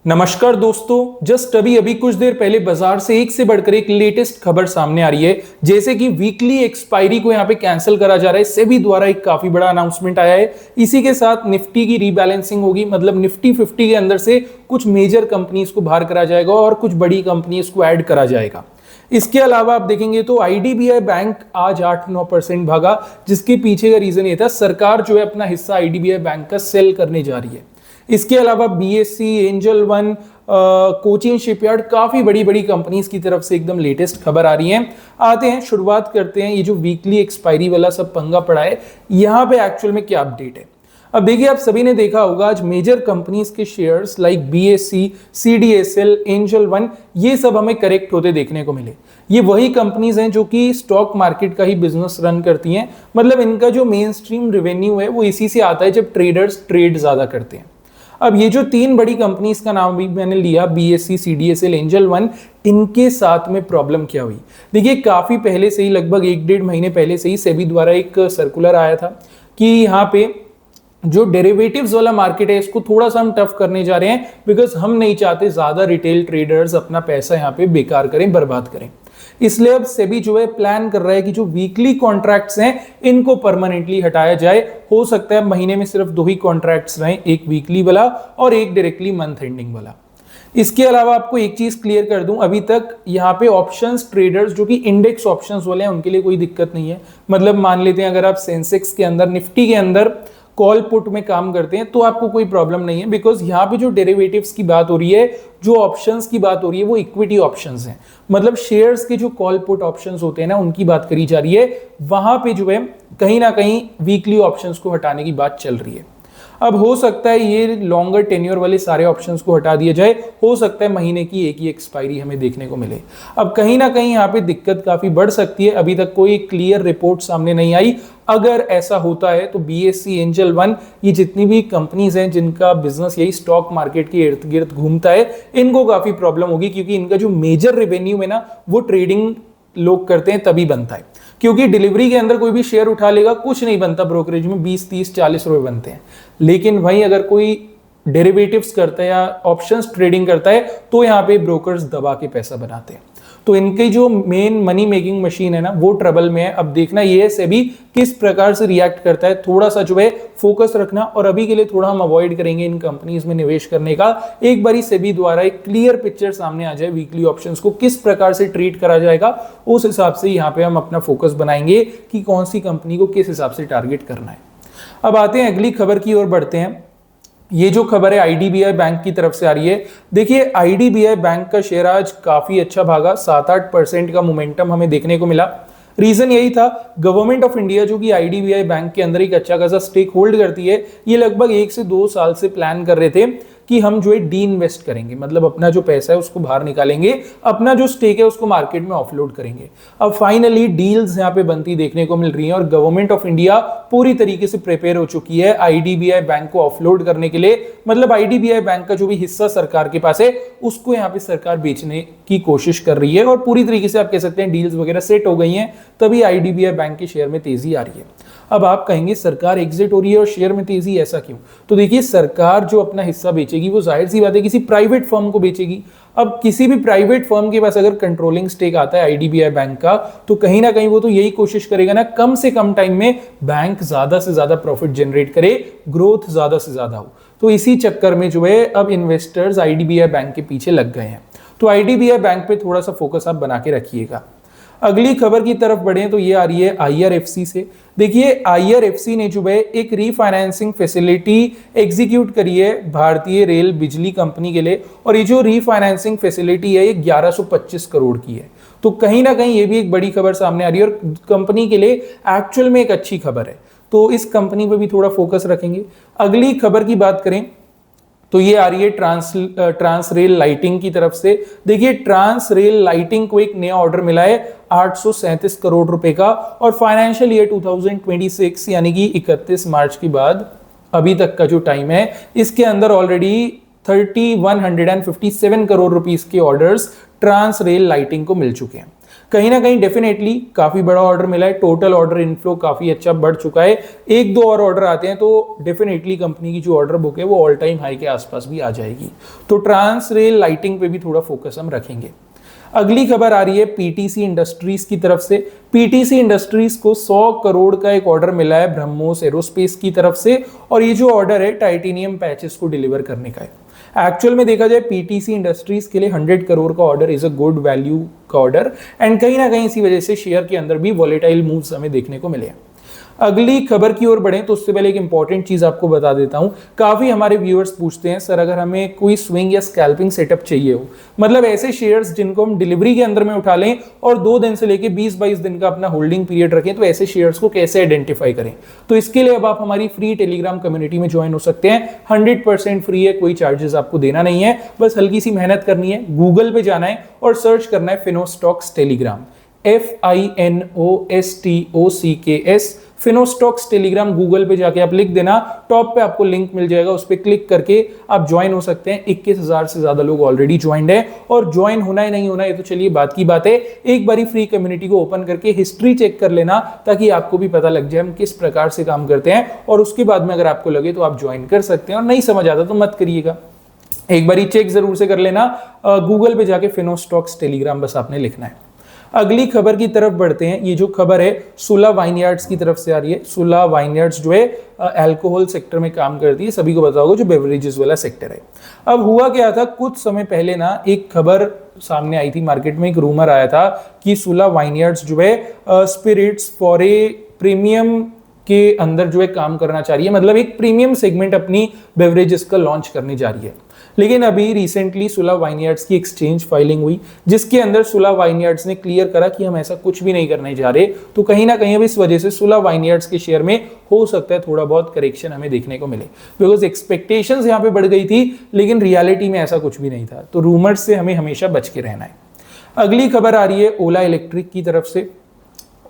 नमस्कार दोस्तों, जस्ट अभी अभी कुछ देर पहले बाजार से एक से बढ़कर एक लेटेस्ट खबर सामने आ रही है। जैसे कि वीकली एक्सपायरी को यहाँ पे कैंसिल करा जा रहा है, सेबी द्वारा एक काफी बड़ा अनाउंसमेंट आया है। इसी के साथ निफ्टी की रीबैलेंसिंग होगी, मतलब निफ्टी 50 के अंदर से कुछ मेजर कंपनीज को बाहर करा जाएगा और कुछ बड़ी कंपनीज को ऐड करा जाएगा। इसके अलावा आप देखेंगे तो आईडीबीआई बैंक आज 8-9% भागा, जिसके पीछे का रीजन ये था सरकार जो है अपना हिस्सा आईडीबीआई बैंक का सेल करने जा रही है। इसके अलावा BSc, angel one, Cochin shipyard, काफी बड़ी बड़ी कंपनीज की तरफ से एकदम लेटेस्ट खबर आ रही है। आते हैं, शुरुआत करते हैं। ये जो वीकली एक्सपायरी वाला सब पंगा पड़ा है, यहाँ पे एक्चुअल में क्या अपडेट है। अब देखिए, आप सभी ने देखा होगा आज मेजर कंपनीज के shares like BSc, CDSL, angel one, ये सब हमें करेक्ट होते देखने को मिले। ये वही कंपनीज हैं जो कि स्टॉक मार्केट का ही बिजनेस रन करती हैं, मतलब इनका जो मेन स्ट्रीम रेवेन्यू है वो इसी से आता है जब ट्रेडर्स ट्रेड ज्यादा करते हैं। अब ये जो तीन बड़ी कंपनीज का नाम भी मैंने लिया, बीएससी, सीडीएसएल, एंजल वन, इनके साथ में प्रॉब्लम क्या हुई। देखिए, काफी पहले से ही, लगभग 1-1.5 महीने पहले से ही सेबी द्वारा एक सर्कुलर आया था कि यहाँ पे जो डेरिवेटिव्स वाला मार्केट है इसको थोड़ा सा हम टफ करने जा रहे हैं, बिकॉज हम नहीं चाहते ज्यादा रिटेल ट्रेडर्स अपना पैसा यहाँ पे बेकार करें, बर्बाद करें। इसलिए अब सेबी जो है प्लान कर रहा है कि जो वीकली कॉन्ट्रैक्ट्स हैं इनको परमानेंटली हटाया जाए। हो सकता है महीने में सिर्फ 2 ही कॉन्ट्रैक्ट्स रहें, एक वीकली वाला और एक डायरेक्टली मंथ एंडिंग वाला। इसके अलावा आपको एक चीज क्लियर कर दूं, अभी तक यहाँ पे ऑप्शंस ट्रेडर्स जो कि इंडेक्स ऑप्शंस वाले हैं उनके लिए कोई दिक्कत नहीं है। मतलब मान लेते हैं अगर आप सेंसेक्स के अंदर, निफ्टी के अंदर कॉल पुट में काम करते हैं तो आपको कोई प्रॉब्लम नहीं है, बिकॉज यहाँ पे जो डेरिवेटिव्स की बात हो रही है, जो ऑप्शंस की बात हो रही है, वो इक्विटी ऑप्शंस हैं। मतलब शेयर्स के जो कॉल पुट ऑप्शंस होते हैं ना, उनकी बात करी जा रही है। वहां पे जो है कहीं ना कहीं वीकली ऑप्शंस को हटाने की बात चल रही है। अब हो सकता है ये लॉन्गर टेन्योर वाले सारे ऑप्शंस को हटा दिया जाए, हो सकता है महीने की एक ही एक्सपायरी हमें देखने को मिले। अब कहीं ना कहीं यहाँ पे दिक्कत काफी बढ़ सकती है। अभी तक कोई क्लियर रिपोर्ट सामने नहीं आई। अगर ऐसा होता है तो बीएससी, एंजल वन, ये जितनी भी कंपनीज हैं जिनका बिजनेस यही स्टॉक मार्केट के इर्द गिर्द घूमता है, इनको काफी प्रॉब्लम होगी, क्योंकि इनका जो मेजर रेवेन्यू है ना वो ट्रेडिंग लोग करते हैं तभी बनता है। क्योंकि डिलीवरी के अंदर कोई भी शेयर उठा लेगा, कुछ नहीं बनता, ब्रोकरेज में 20, 30, 40 रुपए बनते हैं। लेकिन वहीं अगर कोई डेरिवेटिव्स करता है या ऑप्शंस ट्रेडिंग करता है तो यहाँ पे ब्रोकर्स दबा के पैसा बनाते हैं। तो इनकी जो मेन मनी मेकिंग मशीन है ना वो ट्रबल में है। अब देखना ये है सेबी किस प्रकार से रिएक्ट करता है, थोड़ा सा जो है फोकस रखना। और अभी के लिए थोड़ा हम अवॉइड करेंगे इन कंपनीज में निवेश करने का। एक बारी सेबी द्वारा एक क्लियर पिक्चर सामने आ जाए, वीकली ऑप्शंस को किस प्रकार से ट्रीट करा जाएगा, उस हिसाब से यहाँ पे हम अपना फोकस बनाएंगे कि कौन सी कंपनी को किस हिसाब से टारगेट करना है। अब आते हैं अगली खबर की ओर बढ़ते हैं। ये जो खबर है आईडीबीआई बैंक की तरफ से आ रही है। देखिए, आईडीबीआई बैंक का शेयर आज काफी अच्छा भागा, 7-8% का मोमेंटम हमें देखने को मिला। रीजन यही था, गवर्नमेंट ऑफ इंडिया जो कि आईडीबीआई बैंक के अंदर एक अच्छा खासा स्टेक होल्ड करती है, ये लगभग 1 से 2 साल से प्लान कर रहे थे कि हम जो है डी इन्वेस्ट करेंगे, मतलब अपना जो पैसा है उसको बाहर निकालेंगे, अपना जो स्टेक है उसको मार्केट में ऑफलोड करेंगे। अब फाइनली डील्स यहाँ पे बनती देखने को मिल रही हैं और गवर्नमेंट ऑफ इंडिया पूरी तरीके से प्रिपेयर हो चुकी है आईडीबीआई बैंक को ऑफलोड करने के लिए। मतलब आईडीबीआई बैंक का जो भी हिस्सा सरकार के पास है उसको यहाँ पे सरकार बेचने की कोशिश कर रही है और पूरी तरीके से आप कह सकते हैं डील्स वगैरह सेट हो गई हैं, तभी आईडीबीआई बैंक के शेयर में तेजी आ रही है। अब आप कहेंगे सरकार एग्जिट हो रही है और शेयर में तेजी, ऐसा क्यों? तो देखिए, सरकार जो अपना हिस्सा बेचेगी वो जाहिर सी बात है किसी प्राइवेट फर्म को बेचेगी। अब किसी भी प्राइवेट फर्म के पास अगर कंट्रोलिंग स्टेक आता है आईडीबीआई बैंक का, तो कहीं ना कहीं वो तो यही कोशिश करेगा ना, कम से कम टाइम में बैंक ज्यादा से ज्यादा प्रॉफिट जनरेट करे, ग्रोथ ज्यादा से ज्यादा हो। तो इसी चक्कर में जो है अब इन्वेस्टर्स आईडीबीआई बैंक के पीछे लग गए हैं। तो आईडीबीआई बैंक पे थोड़ा सा फोकस आप बना के रखिएगा। अगली खबर की तरफ बढ़े तो ये आ रही है आईआरएफसी से। देखिए, आईआरएफसी ने जो है एक रीफाइनेंसिंग फैसिलिटी एग्जीक्यूट करी है भारतीय रेल बिजली कंपनी के लिए, और ये जो रीफाइनेंसिंग फैसिलिटी है ये 1125 करोड़ की है। तो कहीं ना कहीं ये भी एक बड़ी खबर सामने आ रही है और कंपनी के लिए एक्चुअल में एक अच्छी खबर है। तो इस कंपनी पर भी थोड़ा फोकस रखेंगे। अगली खबर की बात करें तो ये आ रही है ट्रांस रेल लाइटिंग की तरफ से। देखिए, ट्रांस रेल लाइटिंग को एक नया ऑर्डर मिला है 837 करोड़ रुपए का, और फाइनेंशियल ईयर 2026 यानी कि 31 मार्च के बाद अभी तक का जो टाइम है, इसके अंदर ऑलरेडी 3157 करोड़ रुपीस के ऑर्डर्स ट्रांस रेल लाइटिंग को मिल चुके हैं। कहीं ना कहीं डेफिनेटली काफी बड़ा ऑर्डर मिला है, टोटल ऑर्डर इनफ्लो काफी अच्छा बढ़ चुका है। एक दो और ऑर्डर आते हैं तो डेफिनेटली कंपनी की जो ऑर्डर बुक है वो ऑल टाइम हाई के आसपास भी आ जाएगी। तो ट्रांस रेल लाइटिंग पे भी थोड़ा फोकस हम रखेंगे। अगली खबर आ रही है पीटीसी इंडस्ट्रीज की तरफ से। पीटीसी इंडस्ट्रीज को 100 करोड़ का एक ऑर्डर मिला है ब्रह्मोस एरोस्पेस की तरफ से, और ये जो ऑर्डर है टाइटेनियम पैचेस को डिलीवर करने का है। एक्चुअल में देखा जाए पीटीसी इंडस्ट्रीज के लिए 100 करोड़ का order is a good value का ऑर्डर, एंड कहीं ना कहीं इसी वजह से शेयर के अंदर भी वॉलेटाइल मूव्स हमें देखने को मिले। अगली खबर की ओर बढ़ें तो उससे पहले एक इंपॉर्टेंट चीज आपको बता देता हूं। काफी हमारे व्यूअर्स पूछते हैं सर अगर हमें कोई स्विंग या स्कैल्पिंग सेटअप चाहिए हो, मतलब ऐसे शेयर्स जिनको हम डिलीवरी के अंदर में उठा लें और 2 दिन से लेके 20-22 दिन का अपना होल्डिंग पीरियड रखें, तो ऐसे शेयर्स को कैसे आइडेंटिफाई करें। तो इसके लिए अब आप हमारी फ्री टेलीग्राम कम्युनिटी में ज्वाइन हो सकते हैं। 100% फ्री है, कोई चार्जेस आपको देना नहीं है, बस हल्की सी मेहनत करनी है। गूगल पे जाना है और सर्च करना है फिनोस्टॉक्स टेलीग्राम, FINOSTOCKS फिनोस्टॉक्स टेलीग्राम। गूगल पे जाके आप लिख देना, टॉप पे आपको लिंक मिल जाएगा, उस पर क्लिक करके आप ज्वाइन हो सकते हैं। 21,000 से ज्यादा लोग ऑलरेडी ज्वाइंड है, और ज्वाइन होना है नहीं होना ये तो चलिए बात की बात है। एक बारी फ्री कम्युनिटी को ओपन करके हिस्ट्री चेक कर लेना, ताकि आपको भी पता लग जाए हम किस प्रकार से काम करते हैं, और उसके बाद में अगर आपको लगे तो आप ज्वाइन कर सकते हैं, और नहीं समझ आता तो मत करिएगा, एक बारी चेक जरूर से कर लेना। गूगल पे जाके फिनोस्टॉक्स टेलीग्राम बस आपने लिखना है। अगली खबर की तरफ बढ़ते हैं। ये जो खबर है सुला वाइनयार्ड्स की तरफ से आ रही है। सुला वाइनयार्ड्स जो है अल्कोहल सेक्टर में काम करती है, सभी को पता होगा, जो बेवरेजेस वाला सेक्टर है। अब हुआ क्या था, कुछ समय पहले ना एक खबर सामने आई थी, मार्केट में एक रूमर आया था कि सुला वाइनयार्ड्स जो है स्पिरिट्स फॉर ए प्रीमियम के अंदर जो है काम करना चाह रही है, मतलब एक प्रीमियम सेगमेंट अपनी बेवरेजेस का लॉन्च करने जा रही है। लेकिन अभी रिसेंटली सुला वाइनयार्ड्स की एक्सचेंज फाइलिंग हुई, जिसके अंदर सुला वाइनयार्ड्स ने क्लियर करा कि हम ऐसा कुछ भी नहीं करने जा रहे। तो कहीं ना कहीं अब इस वजह से सुला वाइनयार्ड्स के शेयर में हो सकता है थोड़ा बहुत करेक्शन हमें देखने को मिले, बिकॉज एक्सपेक्टेशंस यहाँ पे बढ़ गई थी, लेकिन रियलिटी में ऐसा कुछ भी नहीं था। तो रूमर्स से हमें हमेशा बच के रहना है। अगली खबर आ रही है ओला इलेक्ट्रिक की तरफ से।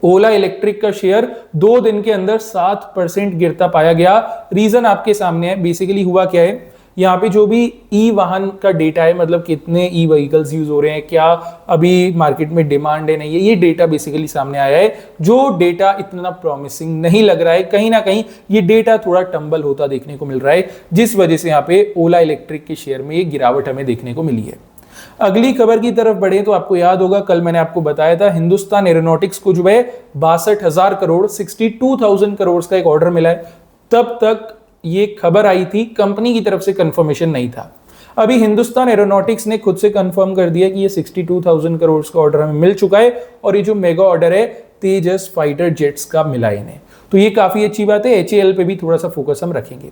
ओला इलेक्ट्रिक का शेयर 2 दिन के अंदर 7% गिरता पाया गया। रीजन आपके सामने है। बेसिकली हुआ क्या है, यहाँ पे जो भी ई वाहन का डेटा है, मतलब कितने ई व्हीकल्स यूज हो रहे हैं, क्या अभी मार्केट में डिमांड है नहीं है, ये डेटा बेसिकली सामने आया है। जो डेटा इतना प्रॉमिसिंग नहीं लग रहा है, कहीं ना कहीं ये डेटा थोड़ा टंबल होता देखने को मिल रहा है, जिस वजह से यहाँ पे ओला इलेक्ट्रिक के शेयर में ये गिरावट हमें देखने को मिली है। अगली खबर की तरफ बढ़े तो आपको याद होगा कल मैंने आपको बताया था हिंदुस्तान एरोनॉटिक्स को जो है 62,000 करोड़ 62,000 करोड़ का एक ऑर्डर मिला है। तब तक ये खबर आई थी, कंपनी की तरफ से कंफर्मेशन नहीं था। अभी हिंदुस्तान एरोनॉटिक्स ने खुद से कंफर्म कर दिया कि ये 62,000 करोड़ का ऑर्डर हमें मिल चुका है, और ये जो मेगा ऑर्डर है तेजस फाइटर जेट्स का मिला इन्हें, तो ये काफी अच्छी बात है। एचएएल पे भी थोड़ा सा फोकस हम रखेंगे।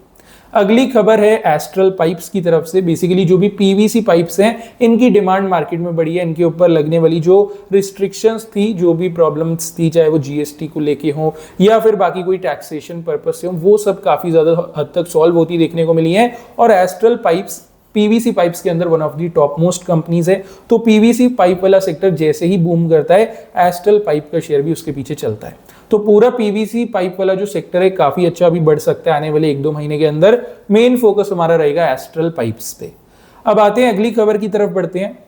अगली खबर है एस्ट्रल पाइप्स की तरफ से। बेसिकली जो भी पीवीसी पाइप्स हैं, इनकी डिमांड मार्केट में बढ़ी है। इनके ऊपर लगने वाली जो रिस्ट्रिक्शंस थी, जो भी प्रॉब्लम्स थी, चाहे वो जीएसटी को लेके हो या फिर बाकी कोई टैक्सेशन पर्पस से हो, वो सब काफी ज्यादा हद तक सॉल्व होती देखने को मिली है। और एस्ट्रल पाइप्स पीवीसी पाइप्स के अंदर one of the top most companies है। तो पीवीसी पाइप वाला सेक्टर जैसे ही बूम करता है, एस्ट्रल पाइप का शेयर भी उसके पीछे चलता है। तो पूरा पीवीसी पाइप वाला जो सेक्टर है काफी अच्छा अभी बढ़ सकता है आने वाले 1-2 महीने के अंदर। मेन फोकस हमारा रहेगा एस्ट्रल पाइप्स पे। अब आते हैं अगली खबर की तरफ बढ़ते हैं।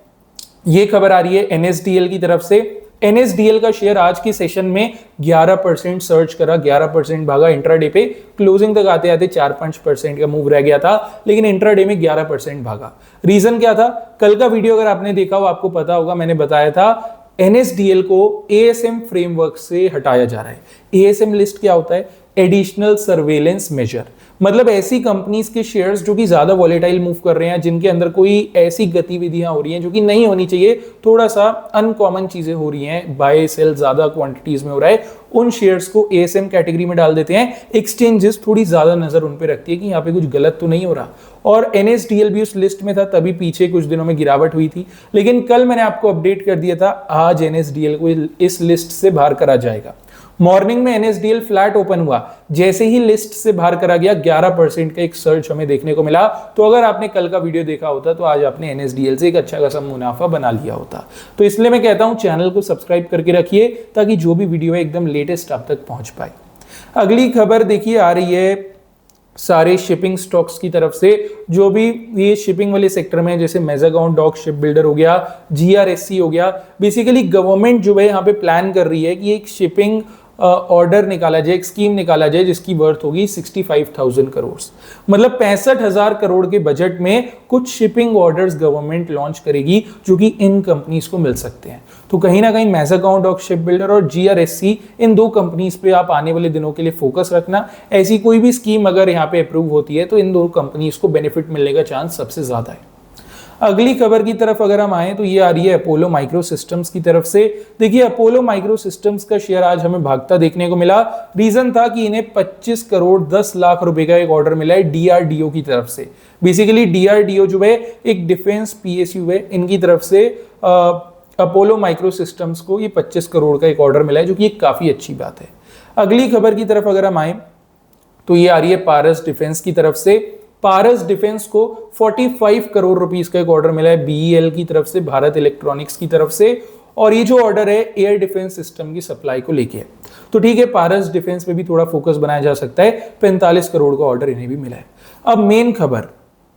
ये खबर आ रही है एनएसडीएल की तरफ से। एनएसडीएल का शेयर आज की सेशन में 11% सर्च करा, 11% भागा। इंट्राडे पे क्लोजिंग तक आते आते 4-5% का मूव रह गया था, लेकिन इंट्राडे में 11% भागा। रीजन क्या था, कल का वीडियो अगर आपने देखा हो आपको पता होगा, मैंने बताया था एनएसडीएल को एएसएम फ्रेमवर्क से हटाया जा रहा है। एएसएम लिस्ट क्या होता है, एडिशनल सर्वेलेंस मेजर, मतलब ऐसी कंपनीज के शेयर्स जो कि ज्यादा वॉलेटाइल मूव कर रहे हैं, जिनके अंदर कोई ऐसी गतिविधियां हो रही हैं जो कि नहीं होनी चाहिए, थोड़ा सा अनकॉमन चीजें हो रही हैं, बाय सेल ज्यादा क्वांटिटीज में हो रहा है, उन शेयर्स को एएसएम कैटेगरी में डाल देते हैं। एक्सचेंजेस थोड़ी ज्यादा नजर उन पे रखती है कि यहाँ पे कुछ गलत तो नहीं हो रहा, और एनएसडीएल भी उस लिस्ट में था, तभी पीछे कुछ दिनों में गिरावट हुई थी। लेकिन कल मैंने आपको अपडेट कर दिया था, आज एनएसडीएल को इस लिस्ट से बाहर करा जाएगा। मॉर्निंग में एनएसडीएल फ्लैट ओपन हुआ, जैसे ही लिस्ट से बाहर करा गया 11% का एक सर्च हमें देखने को मिला। तो अगर आपने कल का वीडियो देखा होता तो आज आपने एनएसडीएल से एक अच्छा खासा मुनाफा बना लिया होता। तो इसलिए मैं कहता हूं चैनल को सब्सक्राइब करके रखिए, ताकि जो भी वीडियो है एकदम लेटेस्ट आप तक पहुंच पाए। अगली खबर देखिए आ रही है सारे शिपिंग स्टॉक्स की तरफ से, जो भी ये शिपिंग वाले सेक्टर में जैसे मेजागाउन डॉक शिप बिल्डर हो गया, जीआरएससी हो गया, बेसिकली गवर्नमेंट जो है यहाँ पे प्लान कर रही है कि एक शिपिंग ऑर्डर निकाला जाए, एक स्कीम निकाला जाए जिसकी वर्थ होगी 65,000 करोड़, मतलब 65,000 करोड़ के बजट में कुछ शिपिंग ऑर्डर्स गवर्नमेंट लॉन्च करेगी जो कि इन कंपनीज को मिल सकते हैं। तो कहीं ना कहीं मेजागाउन डॉक शिप बिल्डर और जीआरएससी, इन दो कंपनीज पे आप आने वाले दिनों के लिए फोकस रखना। ऐसी कोई भी स्कीम अगर यहाँ पे अप्रूव होती है तो इन दो कंपनीज को बेनिफिट मिलने का चांस सबसे ज्यादा है। अगली खबर की तरफ अगर हम आए तो ये आ रही है अपोलो माइक्रो सिस्टम्स की तरफ से। देखिए अपोलो माइक्रो सिस्टम्स का शेयर आज हमें भागता देखने को मिला। रीजन था कि इन्हें 25 करोड़ 10 लाख रुपए का एक ऑर्डर मिला है डीआरडीओ की तरफ से। बेसिकली डीआरडीओ जो है एक डिफेंस पीएसयू है, इनकी तरफ से अपोलो माइक्रो सिस्टम्स को ये 25 करोड़ का एक ऑर्डर मिला है, जो कि एक काफी अच्छी बात है। अगली खबर की तरफ अगर हम आए तो ये आ रही है पारस डिफेंस की तरफ से। पारस डिफेंस को 45 करोड़ रुपीस का एक ऑर्डर मिला है बीईएल की तरफ से, भारत इलेक्ट्रॉनिक्स की तरफ से, और ये जो ऑर्डर है एयर डिफेंस सिस्टम की सप्लाई को लेके है। तो ठीक है, पारस डिफेंस पे भी थोड़ा फोकस बनाया जा सकता है। 45 करोड़ का ऑर्डर इन्हें भी मिला है। अब मेन खबर,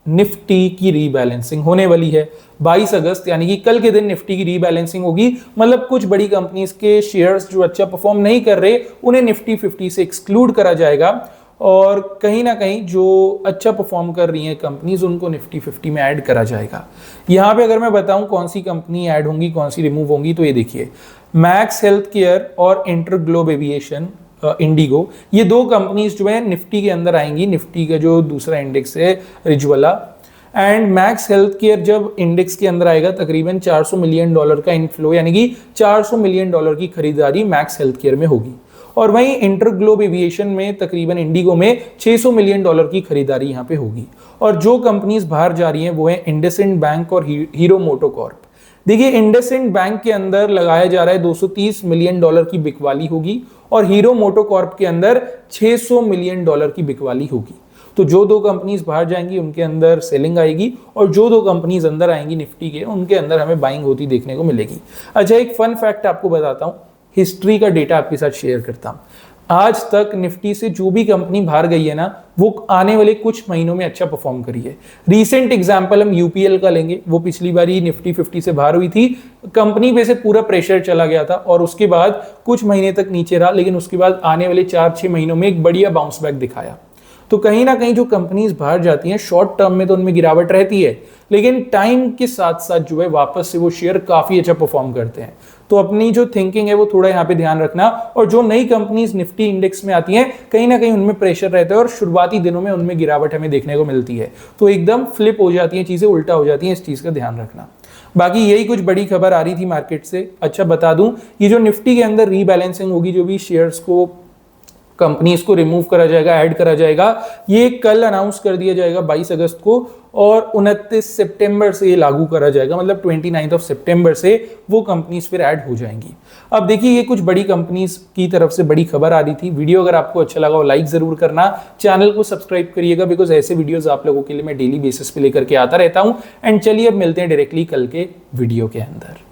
निफ्टी की रीबैलेंसिंग होने वाली है 22 अगस्त, यानी कि कल के दिन निफ्टी की रीबैलेंसिंग होगी। मतलब कुछ बड़ी कंपनीज के शेयर्स जो अच्छा परफॉर्म नहीं कर रहे उन्हें निफ्टी 50 से एक्सक्लूड करा जाएगा, और कहीं ना कहीं जो अच्छा परफॉर्म कर रही हैं कंपनीज उनको निफ्टी 50 में ऐड करा जाएगा। यहाँ पे अगर मैं बताऊं कौन सी कंपनी ऐड होंगी कौन सी रिमूव होंगी, तो ये देखिए मैक्स हेल्थ केयर और इंटरग्लोब एविएशन इंडिगो, ये दो कंपनीज जो है निफ्टी के अंदर आएंगी। निफ्टी का जो दूसरा इंडेक्स है रिज वाला, एंड मैक्स हेल्थ केयर जब इंडेक्स के अंदर आएगा तकरीबन $400 मिलियन का इनफ्लो, यानी कि $400 मिलियन की खरीदारी मैक्स हेल्थ केयर में होगी। और वहीं इंटरग्लोब एविएशन में तकरीबन इंडिगो में $600 मिलियन की खरीदारी यहाँ पे होगी। और जो कंपनीज बाहर जा रही हैं वो है इंडसइंड बैंक और हीरो मोटोकॉर्प। देखिए इंडसइंड बैंक के अंदर लगाया जा रहा है $230 मिलियन की बिकवाली होगी, और हीरो मोटोकॉर्प के अंदर $600 मिलियन की बिकवाली होगी। तो जो दो कंपनीज बाहर जाएंगी उनके अंदर सेलिंग आएगी, और जो दो कंपनीज अंदर आएंगी निफ्टी के उनके अंदर हमें बाइंग होती देखने को मिलेगी। अच्छा, एक फन फैक्ट आपको बताता हूँ, हिस्ट्री का डेटा आपके साथ शेयर करता हूँ। आज तक निफ्टी से जो भी कंपनी बाहर गई है ना, वो आने वाले कुछ महीनों में अच्छा परफॉर्म करी है। रीसेंट एग्जांपल हम यूपीएल का लेंगे, वो पिछली बार ही निफ्टी 50 से बाहर हुई थी, कंपनी पे से पूरा प्रेशर चला गया था और उसके बाद कुछ महीने तक नीचे रहा, लेकिन उसके बाद आने वाले 4-6 महीनों में एक बढ़िया बाउंस बैक दिखाया। तो कहीं ना कहीं जो कंपनीज बाहर जाती हैं शॉर्ट टर्म में तो उनमें गिरावट रहती है, लेकिन टाइम के साथ साथ जो है वापस से वो शेयर काफी अच्छा परफॉर्म करते हैं। तो अपनी जो थिंकिंग है वो थोड़ा यहाँ पे ध्यान रखना, और जो नई कंपनीज निफ्टी इंडेक्स में आती हैं कहीं ना कहीं उनमें प्रेशर रहता है और शुरुआती दिनों में उनमें गिरावट हमें देखने को मिलती है, तो एकदम फ्लिप हो जाती है चीजें, उल्टा हो जाती हैं, इस चीज का ध्यान रखना। बाकी यही कुछ बड़ी खबर आ रही थी मार्केट से। अच्छा बता दूं, ये जो निफ्टी के अंदर रीबैलेंसिंग होगी, जो भी शेयर्स को कंपनीज को रिमूव करा जाएगा, ऐड करा जाएगा, ये कल अनाउंस कर दिया जाएगा 22 अगस्त को, और 29 सितंबर से ये लागू करा जाएगा, मतलब 29 सितंबर से वो कंपनीज फिर ऐड हो जाएंगी। अब देखिए ये कुछ बड़ी कंपनीज की तरफ से बड़ी खबर आ रही थी। वीडियो अगर आपको अच्छा लगा हो लाइक जरूर करना, चैनल को सब्सक्राइब करिएगा, बिकॉज ऐसे वीडियोस आप लोगों के लिए मैं डेली बेसिस पे लेकर के आता रहता हूं। एंड चलिए अब मिलते हैं डायरेक्टली कल के वीडियो के अंदर।